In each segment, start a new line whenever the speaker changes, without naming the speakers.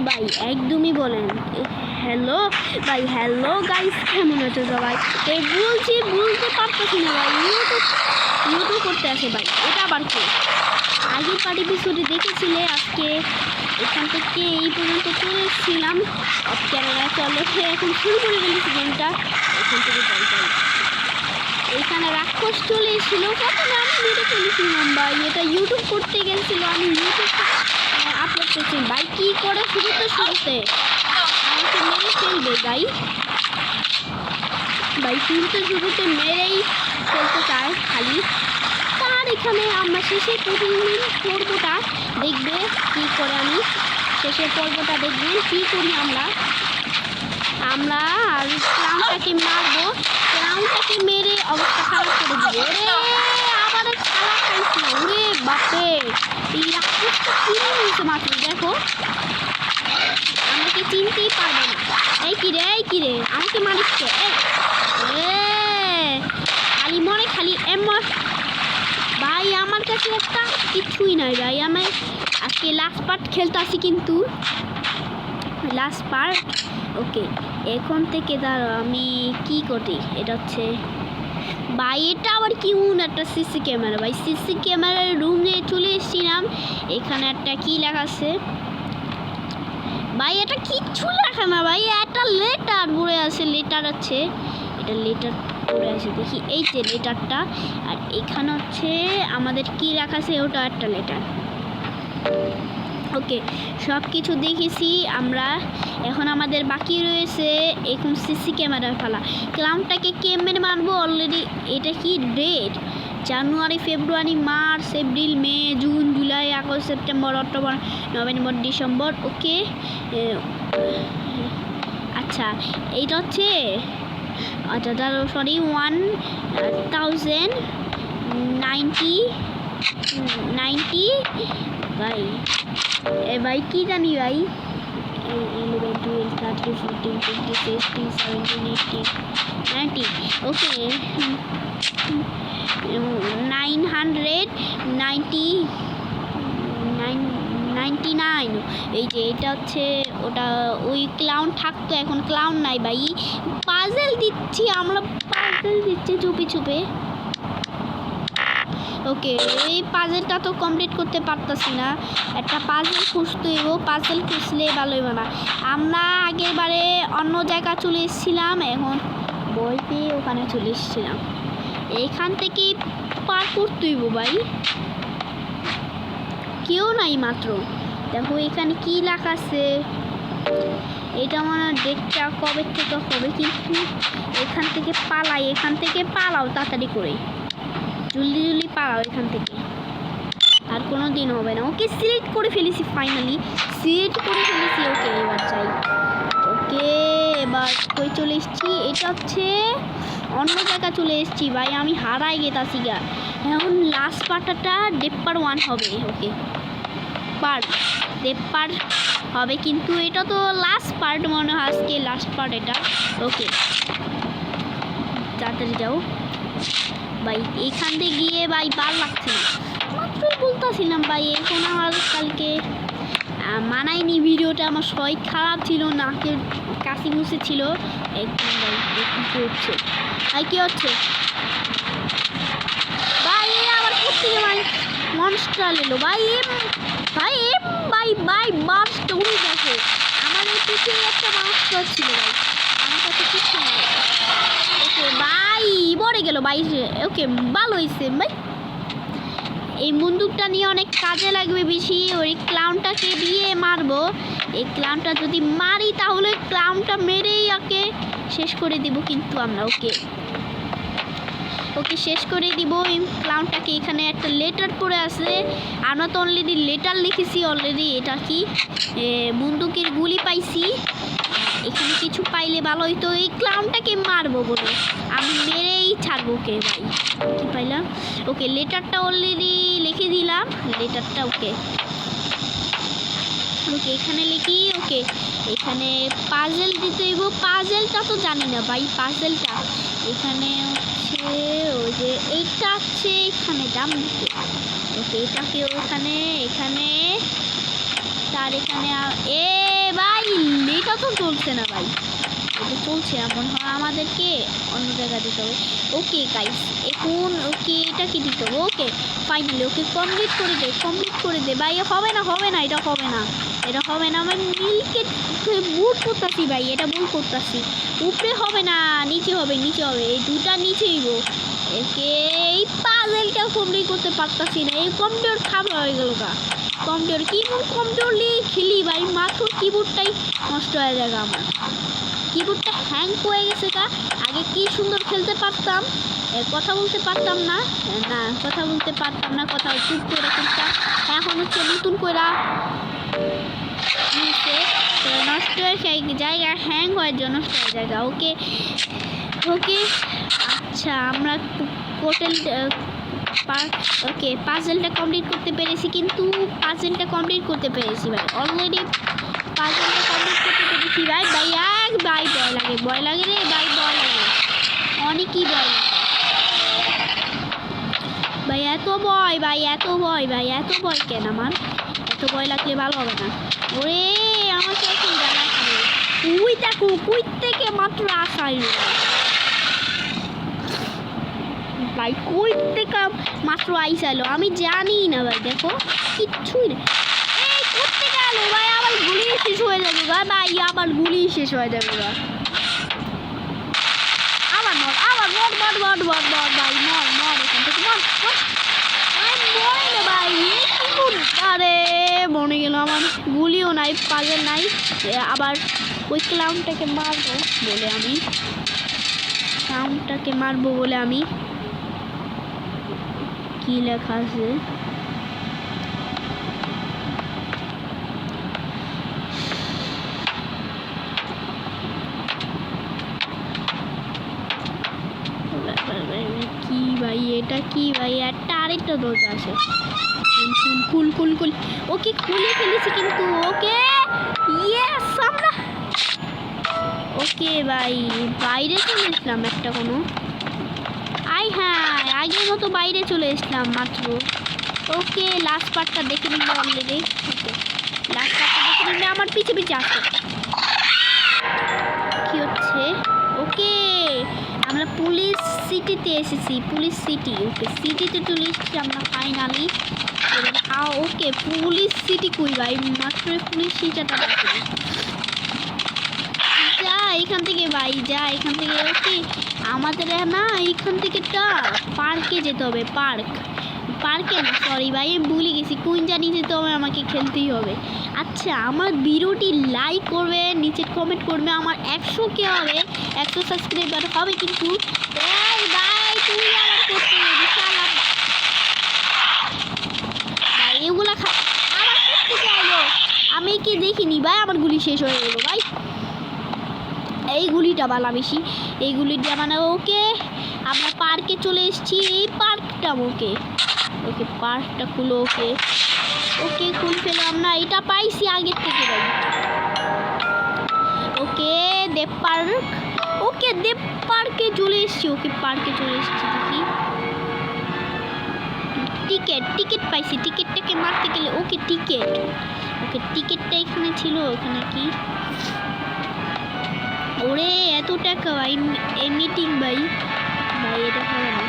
ভাই একদমই বলেন। হ্যালো ভাই, হ্যালো গাইস, কেমন আছো সবাই? এই বলতে পারতেছি না ভাই, ইউটিউব করতে আসে ভাই। এটা আবার কি? আগের পার্টি এপিসোডে দেখেছিলে, আজকে এখান থেকে এই পর্যন্ত চলে এসেছিলাম অফ ক্যামেরা। চলো এখন শুরু করে ফেলেছি গেমটা। এখান থেকে যাই। এখানে রাক্ষস চলে এসেছিল, প্রথমে আমি মেরে ফেলেছিলাম ভাই। এটা ইউটিউব করতে গেছিল, আমি ইউটিউব আপলোড করছি ভাই। কি করে শুরুতে আমাকে মেরে ফেলবে ভাই। শুরুতে মেরেই ফেলতে চায় খালি। তার এখানে আমরা শেষের পর্বটা দেখবে কি করে, আমি শেষের পর্বটা দেখবেন কি করি আমরা আর ক্লাউনটাকে মারবো। ক্লাউনটাকে মেরে অবস্থা খারাপ করে দেবো। আবার খেলা খাইছি। ওরে বাপে, এই রাক্ষসটা কি হয়েছে মাত্র দেখো, আমাকে চিনতেই পারবে না। এই কিরে আমাকে মারিস কে? খালি মরে খালি এমর ভাই। আমার কাছে একটা কিছুই নাই ভাই। আমি আজকে লাস্ট পার্ট খেলতে আসি, কিন্তু লাস্ট পার্ট। ওকে, এখন থেকে দাঁড়ো আমি কি করি। এটা হচ্ছে ভাই, এটা আবার কি একটা সিসি ক্যামেরা ভাই। সিসি ক্যামেরার রুমে চলে এসেছিলাম। এখানে একটা কি লেখা আছে ভাই, এটা কিচ্ছু লেখা না ভাই। একটা লেটার পড়ে আছে, লেটার আছে, এটা লেটার পড়ে আছে দেখি। এই যে লেটারটা, আর এখানে হচ্ছে আমাদের কি লেখা আছে, ওটা একটা লেটার। ওকে, সব কিছু দেখেছি আমরা। এখন আমাদের বাকি রয়েছে এখন সিসি ক্যামেরা ফেলা। ক্লাউনটাকে কেমনে মারবো অলরেডি। এটা কি date? January, February, March, April, May, June, July, August, September, October, November, December. Okay, আচ্ছা এইটা হচ্ছে সরি 1090 ভাই। ভাই কি জানি ভাই, 11, 12, 13, 14, 15, 16, 17, 18, 19। ওকে, 999। এই যে এটা হচ্ছে ওটা, ওই ক্লাউন থাকতো, এখন ক্লাউন নাই ভাই। পাজেল দিচ্ছি আমরা, চুপে। ওকে, এই পাজেলটা তো কমপ্লিট করতে পারতাছি না। একটা পাজেল খুঁজতে হইব, পাজেল খুঁজলে ভালো হইব না। আমরা আগের বারে অন্য জায়গা চলে এসেছিলাম, এখন বই পেয়ে ওখানে চলে এসেছিলাম। এইখান থেকে পার করতে হইব ভাই। কেউ নাই মাত্র। দেখো এখানে কি লেখা আছে, এটা আমার ডেটটা কবে থেকে হবে, কিন্তু এখান থেকে পালাও তাড়াতাড়ি করে, জলদি পালাও এখান থেকে, আর কোনো দিন হবে না। ওকে, সিলেক্ট করে ফেলেছি, ফাইনালি সিলেক্ট করে ফেলেছি। ওকে, এবার চাই। ওকে, এবার কই চলে এসেছি, এটা হচ্ছে অন্য জায়গা চলে এসেছি ভাই। আমি হারাই গেতাছি গা। এখন লাস্ট পার্টটা ডেপ্পার 1 হবে। ওকে, পার্ট হবে, কিন্তু এটা তো লাস্ট পার্ট মনে হয়, আজকে লাস্ট পার্ট এটা। ওকে, তাড়াতাড়ি যাও ভাই। এখান থেকে গিয়ে ভাই বার লাগছে না, মাত্রই বলতেছিলাম ভাই। এখন আমার কালকে মানায়নি ভিডিওটা, আমার শরীর খারাপ ছিল, নাকের কাশি মুছে ছিল একদম ভাই। কি হচ্ছে ভাই, কি হচ্ছে ভাই? আবার কোথেকে ভাই মনস্টার এলো ভাই? ভাই মাস্টার উড়ে গেছে। আমাদের পিছিয়ে একটা মাস্টার ছিল ভাই, আমার কাছে কিছু নাই। ওকে ভাই, মরে গেল ভাই। ওকে, ভালো হয়েছে ভাই। এই বন্দুকটা নিয়ে অনেক কাজে লাগবে বেশি। ওই ক্লাউনটাকে দিয়ে মারবো। এই ক্লাউনটা যদি মারি তাহলে ক্লাউনটা মেরেই ওকে শেষ করে দিব কিন্তু আমরা। ওকে শেষ করে দিব এই ক্লাউনটাকে। এখানে একটা লেটার পড়ে আছে, আমরা তো অলরেডি লেটার লিখেছি অলরেডি। এটা কি বন্দুকের গুলি পাইছি, এখানে কিছু পাইলে ভালো হইতো। এই ক্লাউনটাকে মারবো বলে আমি মেরেই ছাড়বো। ওকে ভাই, কি পাইলাম? ওকে, লেটারটা অলরেডি লিখে দিলাম, লেটারটা। ওকে, এখানে লিখি। ওকে, এখানে পাজেল দিতে হইব। পাজেলটা তো জানি না ভাই, পাজেলটা এখানে হচ্ছে ওই যে এইটা আছে, এখানে দাম দিতে। ওকে, এটাকে ওখানে তার এখানে তো চলছে না ভাই, এটা চলছে এমন হয় আমাদেরকে অন্য জায়গায় দিতে হবে। ওকে গাইস এখন ওকে এটা কি দিতে হবে? ওকে ফাইনালি ওকে কমপ্লিট করে দে ভাই। হবে না এটা হবে না, আমি মিল্কে ভুল করতেছি ভাই, এটা ভুল করতেছি। উপরে হবে না, নিচে হবে এই দুটা নিচেই গো। একে এই পাজেলটা কমপ্লিট করতে পারতাছি না, এই কম্পিউটার খাবার হয়ে গেল গা। কম্পিউটার নিয়ে খেলি ভাই, মাত্র কিবোর্ডটাই নষ্ট হয়ে যায় আমার, কিবোর্ডটা হ্যাং হয়ে গেছে গা। আগে কি সুন্দর খেলতে পারতাম, কথা বলতে পারতাম না, কথা চুপ করে করতাম। এখন হচ্ছে নতুন করে নষ্ট হয়ে জায়গা হ্যাং হওয়ার জন্য নষ্ট হয়ে জায়গা। ওকে আচ্ছা আমরা হোটেল ওকে পাজেলটা কমপ্লিট করতে পেরেছি, ভাই অলরেডি পাজেলটা কমপ্লিট করতে পেরেছি ভাই। ভাই ভয় লাগে রে ভাই, অনেকই ভয় লাগে ভাই, এত ভয় কেন? আমার এত ভয় লাগলে ভালো হবে না। ওরে আমাকে এখন জানা খাবে, তুই দেখো কুই থেকে মাত্র আসাই ভাই, কই থেকে মাত্র আইসাইলো আমি জানি না ভাই, দেখো কিচ্ছুই না। এই করতে গেল ভাই, আবার গুলি শেষ হয়ে যাবে ভাই, ভাই আবার আবার মর এখান থেকে মরে না ভাই। আরে মনে গেল আমার, গুলিও নাই, পাজেল নাই। আবার ওই ক্লাউনটাকে মারবো বলে আমি কি লেখা আছে কি ভাই, এটা কি ভাই, একটা আরেকটা দরজা আছে। কুল ওকে খুলে ফেলেছি কিন্তু। ওকে ইয়েস আমরা ওকে ভাই বাইরে চলে এসলাম একটা কোনো হ্যাঁ আগের মতো বাইরে চলে এসলাম মাত্র। ওকে লাস্ট পার্টটা দেখে নিলে অলরেডি। ওকে লাস্ট পার্টটা দেখে নিলে আমার পিছে আসছে কি হচ্ছে। ওকে আমরা পুলিশ সিটিতে এসেছি, ওকে সিটিতে চলে এসেছি আমরা ফাইনালি। ওকে পুলিশ সিটি কই ভাই, মাত্র পুলিশ সিটিটা যা এখান থেকে ভাই, এখান থেকে। ওকে আমাদের না এইখান থেকে পার্কে যেতে হবে, পার্কে না সরি ভাই ভুলে গেছি, কোন জানি যেতে হবে, আমাকে খেলতেই হবে। আচ্ছা আমার ভিডিওটি লাইক করবে, নিচে কমেন্ট করবে, আমার 100 কে হবে, 100 সাবস্ক্রাইবার হবে কিন্তু। এই ভাই তুই আমার করতে ভাই এগুলা আমার করতে চাইলো, আমি কি দেখিনি ভাই, আমার গুলি শেষ হয়ে গেল ভাই। এই গুলিটা বালা বেশি, এই গুলিটা মানে। ওকে আমরা পার্কে চলে এসেছি, এই পার্কটা ওকে পার্কটা খুলো। ওকে খুল ফেলাম না, এটা পাইছি আগের থেকে ভাই। ওকে দেব পার্ক, ওকে দেব পার্কে চলে এসেছি, দেখি টিকিট পাইছি, টিকিটটাকে মারতে গেলে। ওকে টিকিটটা এখানে ছিল, ওখানে কি ওরে এত টাকা ভাই, মিটিং ভাই এটা হবে না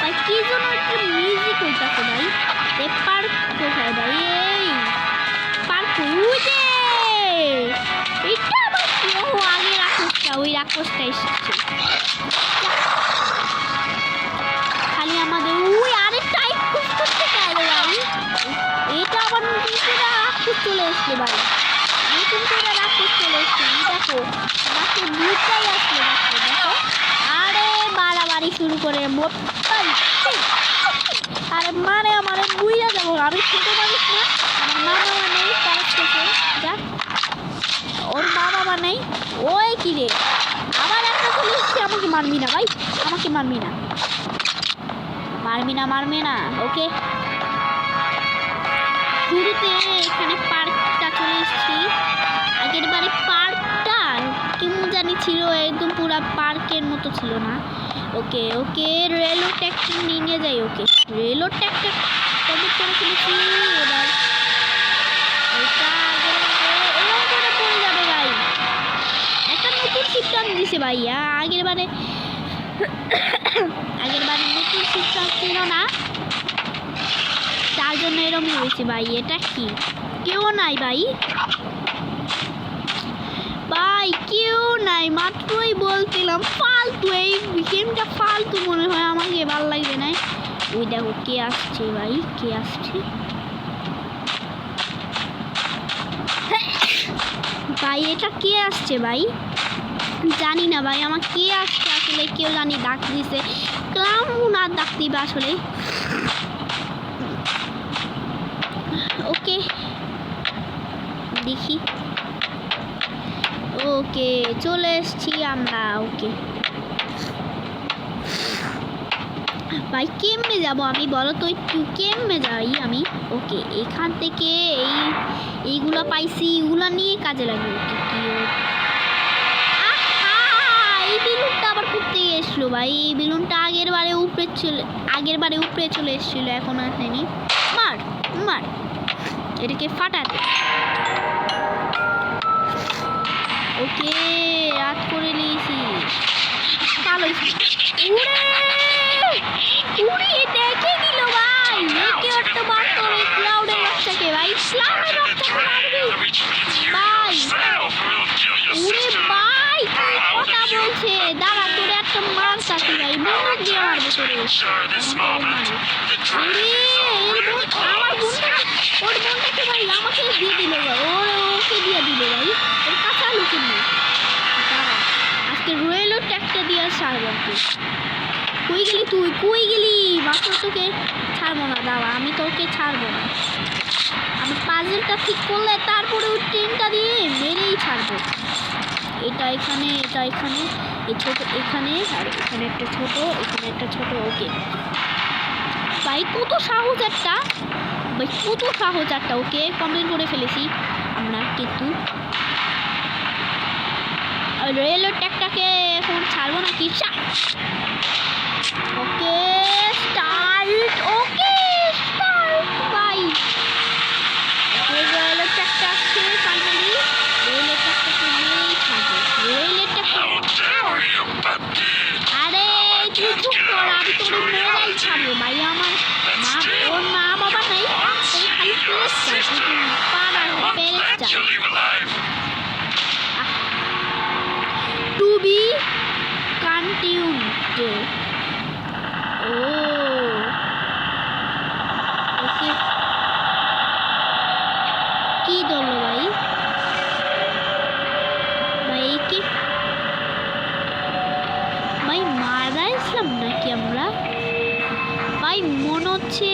ভাই, কি জন্য একটা মিউজিক হইতাছে ভাই। এই পার্ক কোথায় ভাই, এই পার্ক উঠে এটা আবার কি? ও আগে রাক্ষসটা এসেছে খালি আমাদের। ওই আরেকটা করতে গেল ভাই, এটা আবার নতুন করে রাক্ষস চলে এসছে ভাই, দেখো মাত্র দুটাই আসলো দেখো। আরে বাড়াবাড়ি শুরু করে আরে মানে আমার বুঝা যাবো, আমি ছোট মানুষ না, আমার মা বাবা নেই যা, ওর মা বাবা নেই। ওই কি রে আবার একটা চলে এসছে, আমাকে মারবি না ভাই, মারবি না। ওকে শুরুতে এখানে পার্কটা চলে এসেছি, আগের বারে পার্কটা কেমন জানি ছিল, একদম পুরা পার্কের মতো ছিল না। ওকে রেলো ট্যাক্সি নিয়ে যাই। ওকে রেলো ট্যাক্সি কমপ্লিট করে ফেলেছি। এবার এটা ভাই আগের বারে নতুন সিস্টেম ছিল না, তার জন্য এরকম হয়েছে ভাই। এটা কি কেউ নাই ভাই? ভাই কেউ নাই, মাত্রই বলছিলাম ফালতু, এই গেমটা ফালতু মনে হয়, আমাকে ভালো লাগবে না। ওই দেখো কে আসছে ভাই, কে আসছে ভাই? এটা কে আসছে ভাই? জানি না ভাই, আমার কে আসছে আসলে, কেউ জানি ডাক দিছে, কেমন আর ডাক দিবে আসলে। ওকে দেখি, ওকে চলে এসছি আমরা। ওকে ভাই কেমনে যাব আমি, বলো তো একটু, কেমনে যাই আমি? ওকে এখান থেকে এইগুলো পাইছি, এগুলো নিয়ে কাজে লাগবে। ওকে কি এই বেলুনটা আবার করতে এসলো ভাই, এই বেলুনটা আগের বারে উপরে চলে এসেছিল, এখন আসেনি। মার মার, এটাকে ফাটাতে। ওকে রাত করে নিয়েছি, কালো উড়িয়ে দেখে দিল ভাই। একে একটা মারতো এই ক্লাউডের বাচ্চাকে ভাই, ক্লাউডের বাচ্চাকে মারবি ভাই। উড়ে ভাই কি কথা বলছে, দাঁড়া তোরে একটা মার কাছে ভাই, বন্ধু দিয়ে মারবো তোরে। আমার বোনটা, ওর বোনটাকে ভাই আমাকে দিয়ে দিল ভাই, ওকে দিয়ে দিল ভাই, ওর কাছে লুকিয়ে নেই। আজকে রয়েলও ট্যাগটা দিয়ে সারবো। কই গেলি তুই, কই গেলি? মাত্র তোকে ছাড়বো না, দাঁড়া আমি তোকে ছাড়বো না। আমি পাজলটা ঠিক করলে তারপরে ওই ট্রেনটা দিয়ে মেরেই ছাড়বো। এটা এখানে, এটা এখানে, এই ছোট এখানে, আর এখানে একটা ছোট, এখানে একটা ছোট। ওকে ভাই কত সাহস একটা ভাই, কত সাহস একটা। ওকে কমপ্লিট করে ফেলেছি আমরা, কিন্তু রেলের ট্র্যাকটাকে এখন ছাড়বো না কি? ওকে স্টার্ট, ওকে স্টার্ট ভাই। রেলের ট্র্যাকটা আসছে ফাইনালি, রেলের ট্র্যাকটাকে নিয়েই ছাড়বো, রেলের ট্র্যাকটা। আরে তুই চুপ কর, আমি তোর মেয়েরাই ছাড়বো ভাই। আমার ওর মা বাবা নাই, খালি পেরেস চাই, পেরেস চাই। To be continued. ওকে কি ধরলো ভাই? ভাই কি ভাই মারাইছিলাম নাকি আমরা? ভাই মনে হচ্ছে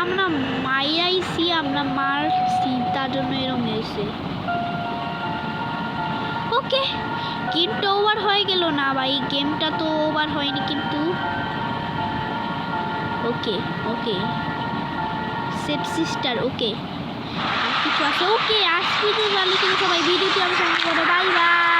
আমরা মাইরাইছি, আমরা মারছি, তার জন্য এরকম হয়েছে। ওকে গেমটা ওভার হয়ে গেল না ভাই, গেমটা তো ওভার হয়নি কিন্তু। ওকে ওকে সেভ সিস্টার। ওকে আর কিছু আছে? ওকে আসবে তো জানি কিন্তু সবাই ভিডিওটি আমি সঙ্গে করবো। Bye bye.